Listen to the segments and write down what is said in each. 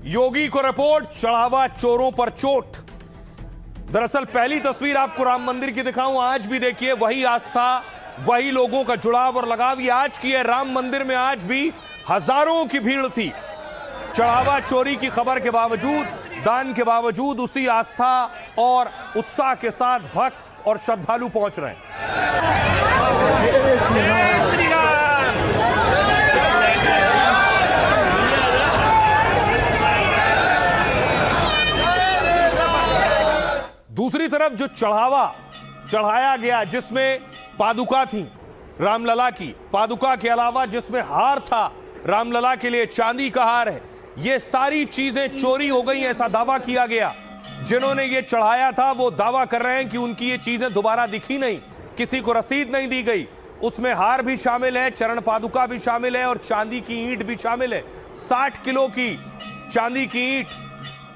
योगी को रिपोर्ट, चढ़ावा चोरों पर चोट। दरअसल पहली तस्वीर आपको राम मंदिर की दिखाऊं, आज भी देखिए वही आस्था, वही लोगों का जुड़ाव और लगाव ये आज की है। राम मंदिर में आज भी हजारों की भीड़ थी। चढ़ावा चोरी की खबर के बावजूद, दान के बावजूद उसी आस्था और उत्साह के साथ भक्त और श्रद्धालु पहुंच रहे हैं। दूसरी तरफ जो चढ़ाया गया, जिसमें पादुका थी रामलला की, पादुका के अलावा जिसमें हार था रामलला के लिए, चांदी का हार है, ये सारी चीजें चोरी हो गई ऐसा दावा किया गया। जिन्होंने ये चढ़ाया था वो दावा कर रहे हैं कि उनकी ये चीजें दोबारा दिखी नहीं, किसी को रसीद नहीं दी गई। उसमें हार भी शामिल है, चरण पादुका भी शामिल है और चांदी की ईंट भी शामिल है। 60 किलो की चांदी की ईंट,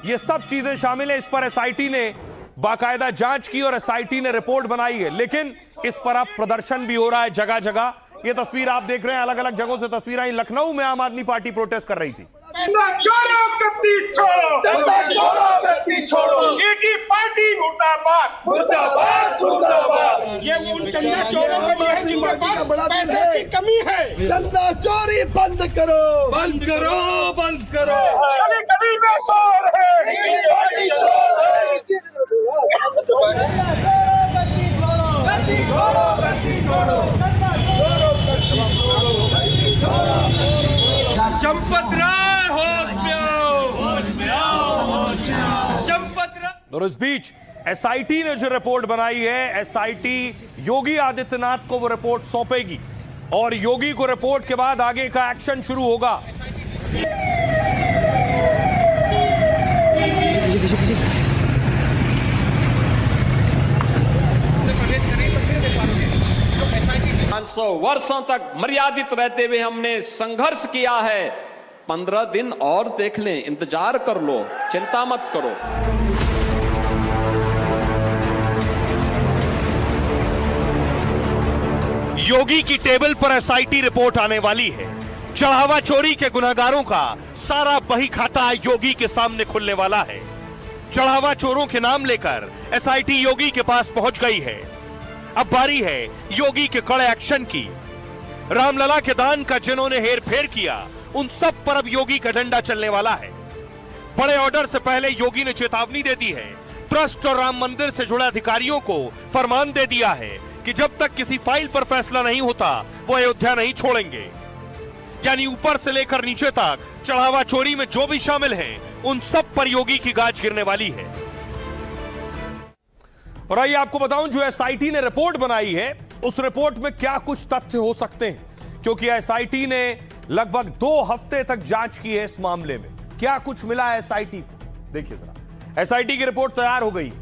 ये सब चीजें शामिल है। इस पर एसआईटी ने बाकायदा जांच की और एसआईटी ने रिपोर्ट बनाई है, लेकिन इस पर अब प्रदर्शन भी हो रहा है जगह जगह। ये तस्वीर आप देख रहे हैं, अलग अलग जगहों से तस्वीर आई। लखनऊ में आम आदमी पार्टी प्रोटेस्ट कर रही थी। पार्टी मुर्दाबाद मुर्दाबाद मुर्दाबाद। ये उन चंदा चोरों के लिए जिनके पास पैसे की कमी है। चंदा चोरी बंद करो, बंद करो, बंद करो। गली गली में शोर है। चंपत राय होश में आओ, चंपत राय। और इस बीच एसआईटी ने जो रिपोर्ट बनाई है, एसआईटी योगी आदित्यनाथ को वो रिपोर्ट सौंपेगी और योगी को रिपोर्ट के बाद आगे का एक्शन शुरू होगा। वर्षों तक मर्यादित रहते हुए हमने संघर्ष किया है। 15 दिन और देख लें, इंतजार कर लो, चिंता मत करो। योगी की टेबल पर एसआईटी रिपोर्ट आने वाली है। चढ़ावा चोरी के गुनहगारों का सारा बही खाता योगी के सामने खुलने वाला है। चढ़ावा चोरों के नाम लेकर एसआईटी योगी के पास पहुंच गई है। अब बारी है योगी के कड़े एक्शन की। रामलला के दान का जिन्होंने हेर फेर किया, उन सब पर अब योगी का डंडा चलने वाला है। बड़े ऑर्डर से पहले योगी ने चेतावनी दे दी है। ट्रस्ट और राम मंदिर से जुड़े अधिकारियों को फरमान दे दिया है कि जब तक किसी फाइल पर फैसला नहीं होता वो अयोध्या नहीं छोड़ेंगे। यानी ऊपर से लेकर नीचे तक चढ़ावा चोरी में जो भी शामिल हैं, उन सब पर योगी की गाज गिरने वाली है। और आइए आपको बताऊं, जो एसआईटी ने रिपोर्ट बनाई है उस रिपोर्ट में क्या कुछ तथ्य हो सकते हैं, क्योंकि एसआईटी ने लगभग 2 हफ्ते तक जांच की है इस मामले में। क्या कुछ मिला है एसआईटी को, देखिए जरा। एसआईटी की रिपोर्ट तैयार हो गई।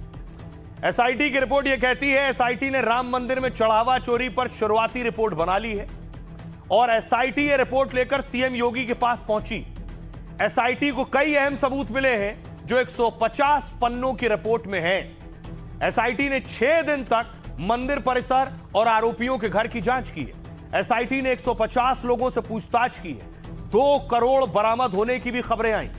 एसआईटी की रिपोर्ट यह कहती है, एसआईटी ने राम मंदिर में चढ़ावा चोरी पर शुरुआती रिपोर्ट बना ली है और एसआईटी ये रिपोर्ट लेकर सीएम योगी के पास पहुंची। एसआईटी को कई अहम सबूत मिले हैं जो 150 पन्नों की रिपोर्ट में हैं। एसआईटी ने 6 दिन तक मंदिर परिसर और आरोपियों के घर की जांच की है। एसआईटी ने 150 लोगों से पूछताछ की है। 2 करोड़ बरामद होने की भी खबरें आई।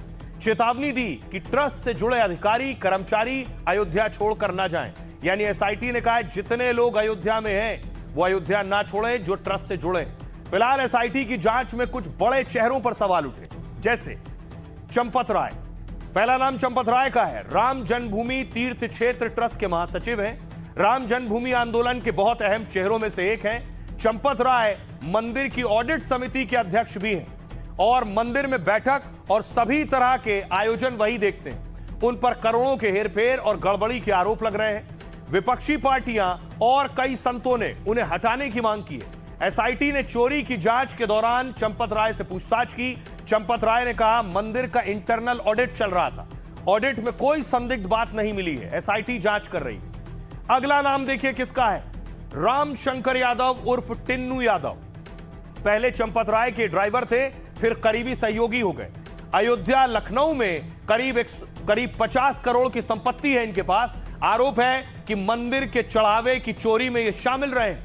चेतावनी दी कि ट्रस्ट से जुड़े अधिकारी कर्मचारी अयोध्या छोड़कर ना जाएं। यानी एसआईटी ने कहा जितने लोग अयोध्या में हैं वो अयोध्या ना छोड़ें जो ट्रस्ट से जुड़े। फिलहाल एसआईटी की जांच में कुछ बड़े चेहरों पर सवाल उठे, जैसे चंपत राय। पहला नाम चंपत राय का है। राम जन्मभूमि तीर्थ क्षेत्र ट्रस्ट के महासचिव हैं। राम जन्मभूमि आंदोलन के बहुत अहम चेहरों में से एक हैं। चंपत राय मंदिर की ऑडिट समिति के अध्यक्ष भी हैं और मंदिर में बैठक और सभी तरह के आयोजन वही देखते हैं। उन पर करोड़ों के हेरफेर और गड़बड़ी के आरोप लग रहे हैं। विपक्षी पार्टियां और कई संतों ने उन्हें हटाने की मांग की है। एसआईटी ने चोरी की जांच के दौरान चंपत राय से पूछताछ की। चंपत राय ने कहा मंदिर का इंटरनल ऑडिट चल रहा था, ऑडिट में कोई संदिग्ध बात नहीं मिली है, एसआईटी जांच कर रही है। अगला नाम देखिए किसका है, राम शंकर यादव उर्फ टिन्नू यादव। पहले चंपत राय के ड्राइवर थे, फिर करीबी सहयोगी हो गए। अयोध्या लखनऊ में करीब 50 करोड़ की संपत्ति है इनके पास। आरोप है कि मंदिर के चढ़ावे की चोरी में ये शामिल रहे।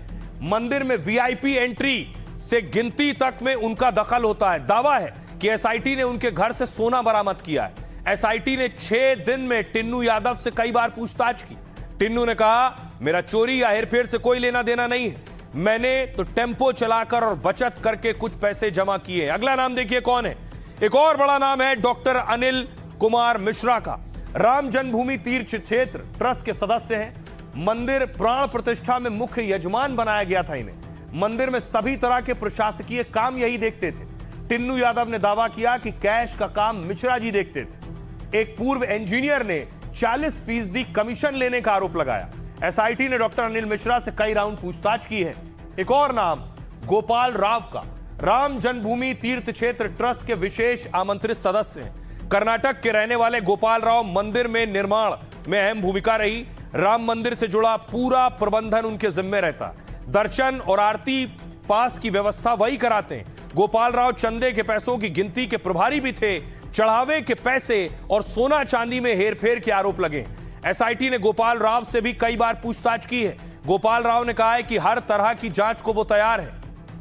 मंदिर में वीआईपी एंट्री से गिनती तक में उनका दखल होता है। दावा है कि एसआईटी ने उनके घर से सोना बरामद किया है। एसआईटी ने 6 दिन में टिन्नू यादव से कई बार पूछताछ की। टिन्नू ने कहा, मेरा चोरी या हेरफेर से कोई लेना देना नहीं है, मैंने तो टेम्पो चलाकर और बचत करके कुछ पैसे जमा किए। अगला नाम देखिए कौन है। एक और बड़ा नाम है डॉक्टर अनिल कुमार मिश्रा का। राम जन्मभूमि तीर्थ क्षेत्र ट्रस्ट के सदस्य हैं। मंदिर प्राण प्रतिष्ठा में मुख्य यजमान बनाया गया था इन्हें। मंदिर में सभी तरह के प्रशासकीय काम यही देखते थे। टिन्नू यादव ने दावा किया कि कैश का काम मिश्रा जी देखते थे। एक पूर्व इंजीनियर ने 40% कमीशन लेने का आरोप लगाया। एसआईटी ने डॉक्टर अनिल मिश्रा से कई राउंड पूछताछ की है। एक और नाम गोपाल राव का। राम जन्मभूमि तीर्थ क्षेत्र ट्रस्ट के विशेष आमंत्रित सदस्य हैं। कर्नाटक के रहने वाले गोपाल राव मंदिर में निर्माण में अहम भूमिका रही। राम मंदिर से जुड़ा पूरा प्रबंधन उनके जिम्मे रहता। दर्शन और आरती पास की व्यवस्था वही कराते हैं। गोपाल राव चंदे के पैसों की गिनती के प्रभारी भी थे। चढ़ावे के पैसे और सोना चांदी में हेरफेर के आरोप लगे। एसआईटी ने गोपाल राव से भी कई बार पूछताछ की है। गोपाल राव ने कहा है कि हर तरह की जांच को वो तैयार है।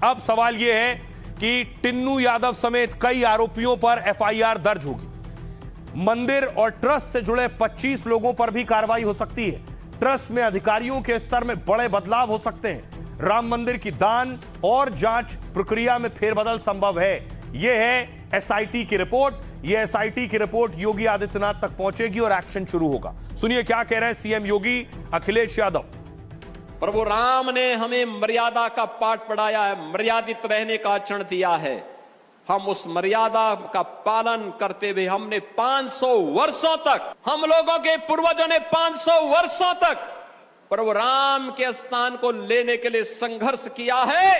अब सवाल यह है कि टिन्नू यादव समेत कई आरोपियों पर एफआईआर दर्ज होगी। मंदिर और ट्रस्ट से जुड़े 25 लोगों पर भी कार्रवाई हो सकती है। ट्रस्ट में अधिकारियों के स्तर में बड़े बदलाव हो सकते हैं। राम मंदिर की दान और जांच प्रक्रिया में फेरबदल संभव है। यह है एसआईटी की रिपोर्ट। यह एसआईटी की रिपोर्ट योगी आदित्यनाथ तक पहुंचेगी और एक्शन शुरू होगा। सुनिए क्या कह रहे हैं सीएम योगी अखिलेश यादव। प्रभु राम ने हमें मर्यादा का पाठ पढ़ाया है, मर्यादित रहने का आचरण दिया है। हम उस मर्यादा का पालन करते हुए हमने 500 वर्षों तक, हम लोगों के पूर्वजों ने 500 वर्षों तक प्रभु राम के स्थान को लेने के लिए संघर्ष किया है।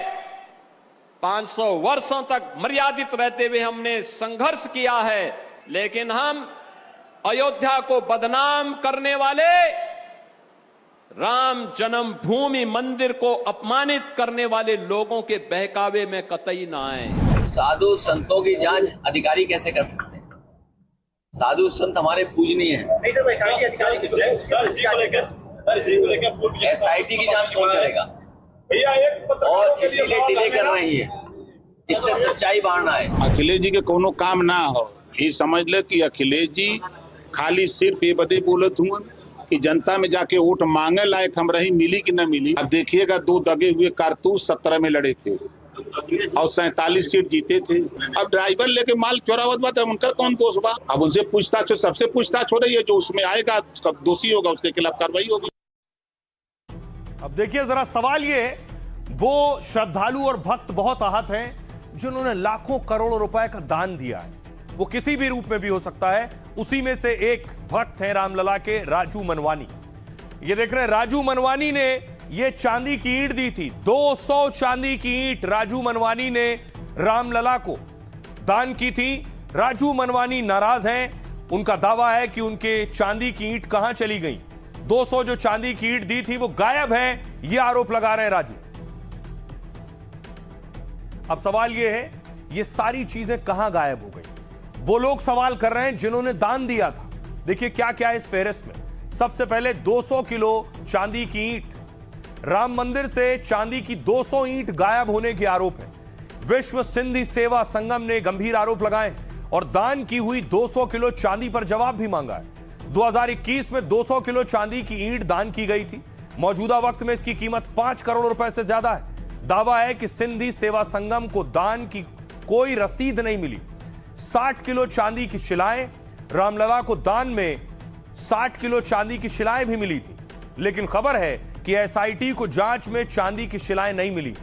500 वर्षों तक मर्यादित रहते हुए हमने संघर्ष किया है। लेकिन हम अयोध्या को बदनाम करने वाले, राम जन्मभूमि मंदिर को अपमानित करने वाले लोगों के बहकावे में कतई ना आए। साधु संतों की जांच अधिकारी कैसे कर सकते हैं? साधु संत हमारे पूजनीय हैं। एसआईटी की जांच कौन करेगा? और इसीलिए डिले कर रही है, इससे सच्चाई बाहर ना आए। अखिलेश जी के कोनो काम ना हो, ये समझ ले कि अखिलेश जी खाली सिर्फ ये बदे बोलत हुआ कि जनता में जाके वोट मांगे लायक हम रही, मिली कि न मिली। अब देखिएगा 2 दगे हुए कारतूस 17 में लड़े थे और 47 सीट जीते थे। अब ड्राइवर लेके माल चोरावत बात है, उनका कौन दोष बा? अब उनसे पूछताछ हो, सबसे पूछताछ हो रही है। जो उसमें आएगा दोषी होगा उसके खिलाफ कार्रवाई होगी। अब देखिए जरा सवाल ये है, वो श्रद्धालु और भक्त बहुत आहत हैं जिन्होंने लाखों करोड़ों रुपए का दान दिया है। वो किसी भी रूप में भी हो सकता है। उसी में से एक भक्त हैं रामलला के राजू मनवानी। ये देख रहे हैं, राजू मनवानी ने ये चांदी की ईंट दी थी। 200 चांदी की ईंट राजू मनवानी ने रामलला को दान की थी। राजू मनवानी नाराज हैं। उनका दावा है कि उनके चांदी की ईंट कहां चली गई। 200 जो चांदी की ईंट दी थी वो गायब है, ये आरोप लगा रहे हैं राजू। अब सवाल ये है, ये सारी चीजें कहां गायब हो गई? वो लोग सवाल कर रहे हैं जिन्होंने दान दिया था। देखिए क्या क्या है इस फेहरिस्त में। सबसे पहले 200 किलो चांदी की ईंट। राम मंदिर से चांदी की 200 ईंट गायब होने के आरोप है। विश्व सिंधी सेवा संगम ने गंभीर आरोप लगाए और दान की हुई 200 किलो चांदी पर जवाब भी मांगा है। 2021 में 200 किलो चांदी की ईंट दान की गई थी। मौजूदा वक्त में इसकी कीमत 5 करोड़ रुपए से ज्यादा है। दावा है कि सिंधी सेवा संगम को दान की कोई रसीद नहीं मिली। 60 किलो चांदी की शिलाएं, रामलला को दान में 60 किलो चांदी की शिलाएं भी मिली थी। लेकिन खबर है कि एसआईटी को जांच में चांदी की शिलाएं नहीं मिली।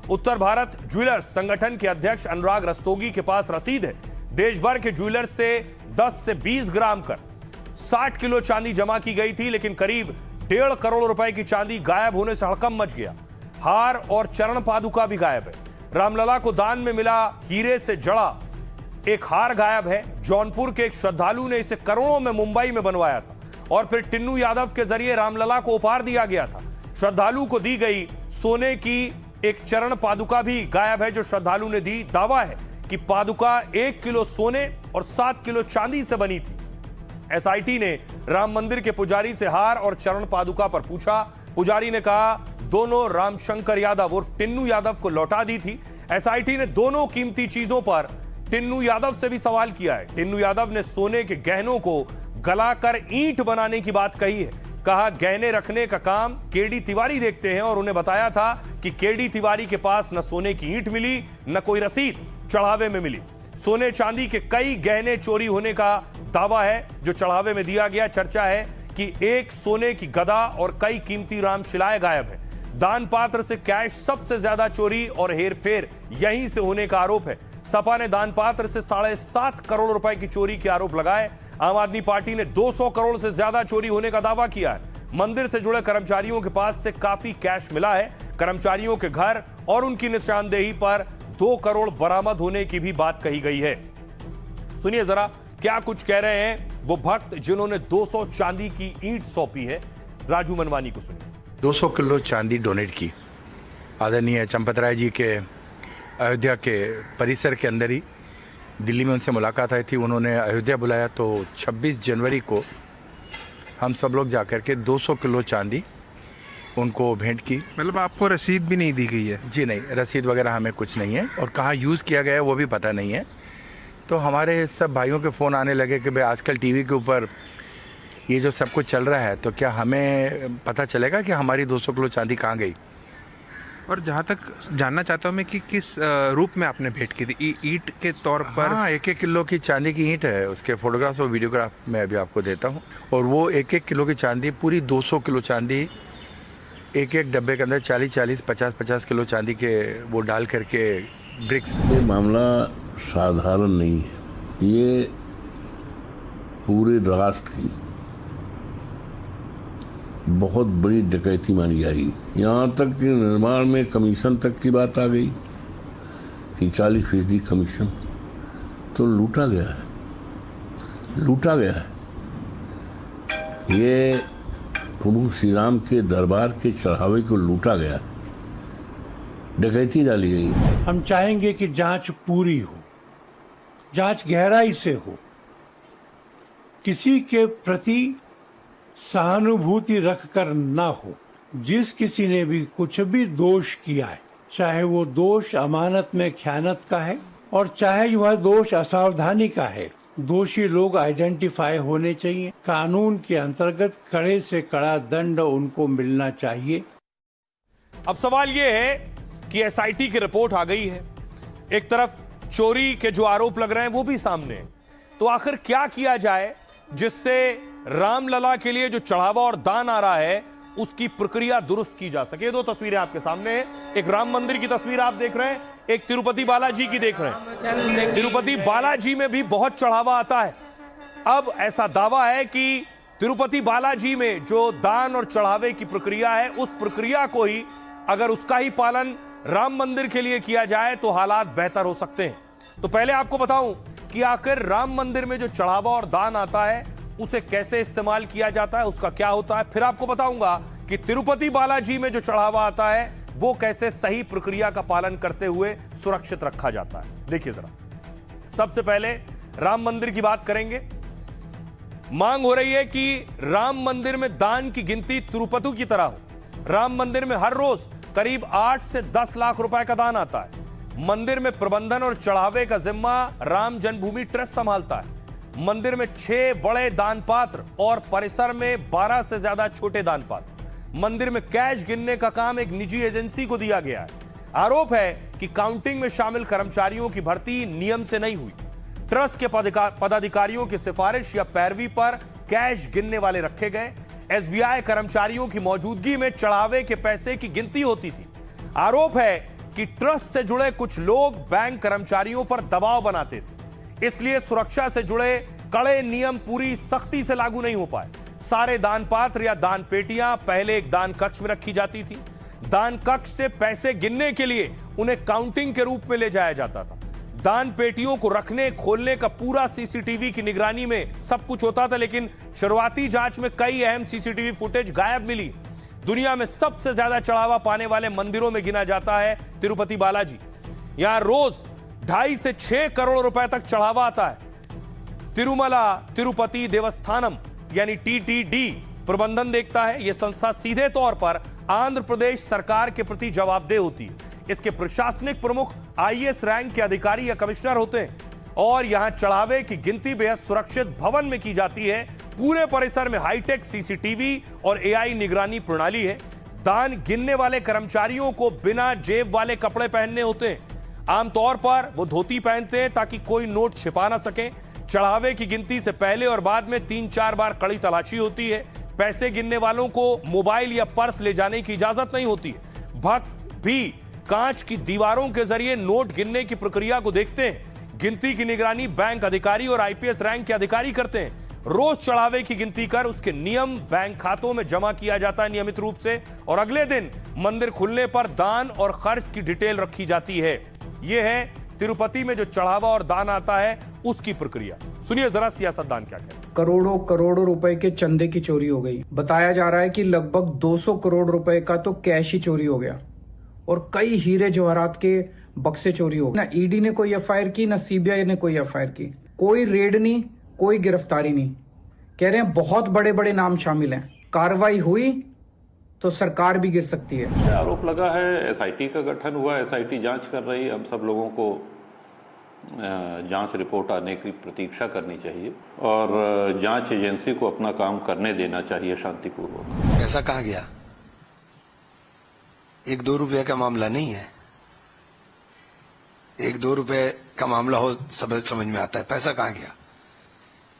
उत्तर भारत ज्वेलर्स संगठन के अध्यक्ष अनुराग रस्तोगी के पास रसीद है। देश भर के ज्वेलर्स से 10 से 20 ग्राम कर 60 किलो चांदी जमा की गई थी, लेकिन करीब 1.5 करोड़ रुपए की चांदी गायब होने से हड़कंप मच गया। हार और चरण पादुका भी गायब है। रामलला को दान में मिला हीरे से जड़ा एक हार गायब है। जौनपुर के एक श्रद्धालु ने इसे करोड़ों में मुंबई में बनवाया था और फिर टिन्नू यादव के जरिए रामलला को उपहार दिया गया था। श्रद्धालु को दी गई सोने की एक चरण पादुका भी गायब है जो श्रद्धालु ने दी। दावा है कि पादुका 1 किलो सोने और 7 किलो चांदी से बनी थी। एसआईटी ने राम मंदिर के पुजारी से हार और चरण पादुका पर पूछा। पुजारी ने कहा दोनों रामशंकर यादव उर्फ टिन्नू यादव को लौटा दी थी। एसआईटी ने दोनों कीमती चीजों पर टिन्नू यादव से भी सवाल किया है। टिन्नू यादव ने सोने के गहनों को गलाकर ईंट बनाने की बात कही है। कहा गहने रखने का काम केडी तिवारी देखते हैं और उन्हें बताया था कि केडी तिवारी के पास न सोने की ईंट मिली न कोई रसीद चढ़ावे में मिली। सोने चांदी के कई गहने चोरी होने का दावा है जो चढ़ावे में दिया गया। चर्चा है कि एक सोने की गदा और कई कीमती रामशिलाएं गायब है। दान पात्र से कैश सबसे ज्यादा चोरी और हेरफेर यहीं से होने का आरोप है। सपा ने दान पात्र से 7.5 करोड़ रुपए की चोरी के आरोप लगाए। आम आदमी पार्टी ने 200 करोड़ से ज्यादा चोरी होने का दावा किया है। मंदिर से जुड़े कर्मचारियों के पास से काफी कैश मिला है। कर्मचारियों के घर और उनकी निशानदेही पर 2 करोड़ बरामद होने की भी बात कही गई है। सुनिए जरा क्या कुछ कह रहे हैं वो भक्त जिन्होंने 200 चांदी की ईंट सौंपी है। राजू मनवानी को सुनिए। 200 किलो चांदी डोनेट की आदरणीय चंपत राय जी के अयोध्या के परिसर के अंदर ही दिल्ली में उनसे मुलाकात आई थी। उन्होंने अयोध्या बुलाया तो 26 जनवरी को हम सब लोग जाकर के 200 किलो चांदी उनको भेंट की। मतलब आपको रसीद भी नहीं दी गई है? जी नहीं, रसीद वगैरह हमें कुछ नहीं है और कहाँ यूज़ किया गया है वो भी पता नहीं है। तो हमारे सब भाइयों के फ़ोन आने लगे कि भाई आजकल टीवी के ऊपर ये जो सब कुछ चल रहा है तो क्या हमें पता चलेगा कि हमारी 200 किलो चांदी कहाँ गई। और जहाँ तक जानना चाहता हूँ मैं कि किस रूप में आपने भेंट की थी? ईंट के तौर पर? हाँ, 1-1 किलो की चांदी की ईंट है। उसके फोटोग्राफ्स और वीडियोग्राफ मैं अभी आपको देता हूँ। और वो 1-1 किलो की चांदी, पूरी 200 किलो चांदी एक डब्बे के अंदर 40-40, 50-50 किलो चांदी के वो डाल करके ब्रिक्स। ये मामला साधारण नहीं है, ये पूरे राष्ट्र की बहुत बड़ी डकैती मानी जाएगी। यहाँ तक कि निर्माण में कमीशन तक की बात आ गई कि 40% कमीशन तो लूटा गया है। ये प्रभु श्री राम के दरबार के चढ़ावे को लूटा गया, डकैती डाली गई। हम चाहेंगे कि जांच पूरी हो, जांच गहराई से हो, किसी के प्रति सहानुभूति रखकर ना हो। जिस किसी ने भी कुछ भी दोष किया है, चाहे वो दोष अमानत में ख़यानत का है और चाहे वह दोष असावधानी का है, दोषी लोग आइडेंटिफाई होने चाहिए। कानून के अंतर्गत कड़े से कड़ा दंड उनको मिलना चाहिए। अब सवाल यह है कि एसआईटी की रिपोर्ट आ गई है, एक तरफ चोरी के जो आरोप लग रहे हैं वो भी सामने है। तो आखिर क्या किया जाए जिससे रामलला के लिए जो चढ़ावा और दान आ रहा है उसकी प्रक्रिया दुरुस्त की जा सके। 2 तस्वीरें आपके सामने हैं। एक राम मंदिर की तस्वीर आप देख रहे हैं, एक तिरुपति बालाजी की देख रहे हैं। तिरुपति बालाजी में भी बहुत चढ़ावा आता है। अब ऐसा दावा है कि तिरुपति बालाजी में जो दान और चढ़ावे की प्रक्रिया है उस प्रक्रिया को ही अगर उसका ही पालन राम मंदिर के लिए किया जाए तो हालात बेहतर हो सकते हैं। तो पहले आपको बताऊं कि आखिर राम मंदिर में जो चढ़ावा और दान आता है उसे कैसे इस्तेमाल किया जाता है, उसका क्या होता है। फिर आपको बताऊंगा कि तिरुपति बालाजी में जो चढ़ावा आता है वो कैसे सही प्रक्रिया का पालन करते हुए सुरक्षित रखा जाता है। देखिए जरा, सबसे पहले राम मंदिर की बात करेंगे। मांग हो रही है कि राम मंदिर में दान की गिनती तिरुपति की तरह हो। राम मंदिर में हर रोज करीब 8 से 10 लाख रुपए का दान आता है। मंदिर में प्रबंधन और चढ़ावे का जिम्मा राम जन्मभूमि ट्रस्ट संभालता है। मंदिर में 6 बड़े दान पात्र और परिसर में 12 से ज्यादा छोटे दान पात्र। मंदिर में कैश गिनने का काम एक निजी एजेंसी को दिया गया है। आरोप है कि काउंटिंग में शामिल कर्मचारियों की भर्ती नियम से नहीं हुई। ट्रस्ट के पदाधिकारियों की सिफारिश या पैरवी पर कैश गिनने वाले रखे गए। एसबीआई कर्मचारियों की मौजूदगी में चढ़ावे के पैसे की गिनती होती थी। आरोप है कि ट्रस्ट से जुड़े कुछ लोग बैंक कर्मचारियों पर दबाव बनाते थे, इसलिए सुरक्षा से जुड़े कड़े नियम पूरी सख्ती से लागू नहीं हो पाए। सारे दान पात्र या दान पेटियां पहले एक दान कक्ष में रखी जाती थी। दान कक्ष से पैसे गिनने के लिए उन्हें काउंटिंग के रूप में ले जाया जाता था। दान पेटियों को रखने खोलने का पूरा सीसीटीवी की निगरानी में सब कुछ होता था, लेकिन शुरुआती जांच में कई अहम सीसीटीवी फुटेज गायब मिली। दुनिया में सबसे ज्यादा चढ़ावा पाने वाले मंदिरों में गिना जाता है तिरुपति बालाजी। यहां रोज 2.5 से 6 करोड़ रुपए तक चढ़ावा आता है। तिरुमला तिरुपति देवस्थानम यानी टीटीडी प्रबंधन देखता है। यह संस्था सीधे तौर पर आंध्र प्रदेश सरकार के प्रति जवाबदेह होती है। इसके प्रशासनिक प्रमुख आईएएस रैंक के अधिकारी या कमिश्नर होते हैं। और यहां चढ़ावे की गिनती बेहद सुरक्षित भवन में की जाती है। पूरे परिसर में हाईटेक सीसीटीवी और एआई निगरानी प्रणाली है। दान गिनने वाले कर्मचारियों को बिना जेब वाले कपड़े पहनने होते हैं। आमतौर पर वो धोती पहनते हैं ताकि कोई नोट छिपा ना सके। चढ़ावे की गिनती से पहले और बाद में 3-4 बार कड़ी तलाशी होती है। पैसे गिनने वालों को मोबाइल या पर्स ले जाने की इजाजत नहीं होती है। भक्त भी कांच की दीवारों के जरिए नोट गिनने की प्रक्रिया को देखते हैं। गिनती की निगरानी बैंक अधिकारी और आईपीएस रैंक के अधिकारी करते हैं। रोज चढ़ावे की गिनती कर उसके नियम बैंक खातों में जमा किया जाता है नियमित रूप से, और अगले दिन मंदिर खुलने पर दान और खर्च की डिटेल रखी जाती है। यह है तिरुपति में जो चढ़ावा और दान आता है उसकी प्रक्रिया। सुनिए जरा सियासतदान क्या कहते हैं। करोड़ों करोड़ों रुपए के चंदे की चोरी हो गई। बताया जा रहा है कि लगभग 200 करोड़ रुपए का तो कैश ही चोरी हो गया और कई हीरे जवाहरात के बक्से चोरी हो गए। ना ईडी ने कोई एफआईआर की, ना सीबीआई ने कोई एफआईआर की, कोई रेड नहीं, कोई गिरफ्तारी नहीं। कह रहे हैं बहुत बड़े बड़े नाम शामिल हैं। कार्रवाई हुई तो सरकार भी गिर सकती है। आरोप लगा है, एसआईटी का गठन हुआ, एसआईटी जांच कर रही है। हम सब लोगों को जांच रिपोर्ट आने की प्रतीक्षा करनी चाहिए और जांच एजेंसी को अपना काम करने देना चाहिए शांतिपूर्वक। पैसा कहाँ गया? 1-2 रुपये का मामला नहीं है। 1-2 रुपये का मामला हो सब समझ में आता है, पैसा कहाँ गया?